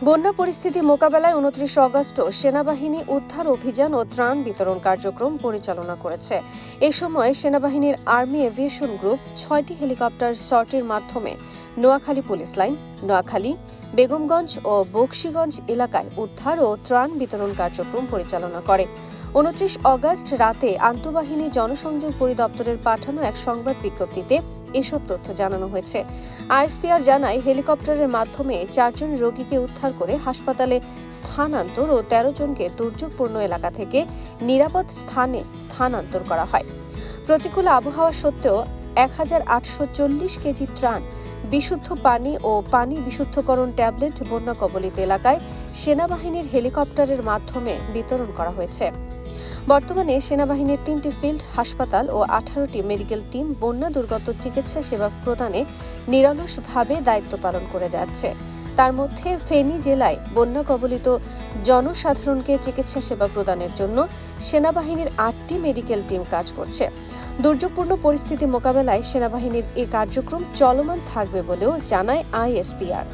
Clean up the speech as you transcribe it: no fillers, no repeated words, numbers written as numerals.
বন্যা পরিস্থিতি মোকাবেলায় ২৯ অগস্ট সেনাবাহিনী উদ্ধার অভিযান ও ত্রাণ বিতরণ কার্যক্রম পরিচালনা করেছে। এ সময় সেনাবাহিনীর আর্মি এভিয়েশন গ্রুপ ৬টি হেলিকপ্টার সর্টির মাধ্যমে নোয়াখালী পুলিশ লাইন, নোয়াখালী, বেগমগঞ্জ ও বকশীগঞ্জ এলাকায় উদ্ধার ও ত্রাণ বিতরণ কার্যক্রম পরিচালনা করে। ২৯ অগস্ট রাতে আন্তঃবাহিনী জনসংযোগ পরিদপ্তরের পাঠানো এক সংবাদ বিজ্ঞপ্তিতে এসব তথ্য জানানো হয়েছে। আইএসপিআর জানায়, হেলিকপ্টারের মাধ্যমে ৪ জন রোগীকে উদ্ধার করে হাসপাতালে স্থানান্তর ও ১৩ জনকে দুর্যোগপূর্ণ এলাকা থেকে নিরাপদ স্থানে স্থানান্তর করা হয়। প্রতিকূল আবহাওয়া সত্ত্বেও ১,৮৪০ কেজি ত্রাণ, বিশুদ্ধ পানি ও পানি বিশুদ্ধকরণ ট্যাবলেট বন্যা কবলিত এলাকায় সেনাবাহিনীর হেলিকপ্টারের মাধ্যমে বিতরণ করা হয়েছে। বর্তমানে সেনাবাহিনীর ৩টি ফিল্ড হাসপাতাল ও ১৮টি মেডিকেল টিম বন্যা দুর্গত চিকিৎসা সেবা প্রদানে নিরলসভাবে দায়িত্ব পালন করে যাচ্ছে। তার মধ্যে ফেনী জেলায় বন্যা কবলিত জনসাধারণকে চিকিৎসা সেবা প্রদানের জন্য সেনাবাহিনীর ৮টি মেডিকেল টিম কাজ করছে। দুর্যোগপূর্ণ পরিস্থিতি মোকাবেলায় সেনাবাহিনীর এ কার্যক্রম চলমান থাকবে বলেও জানায় আইএসপিআর।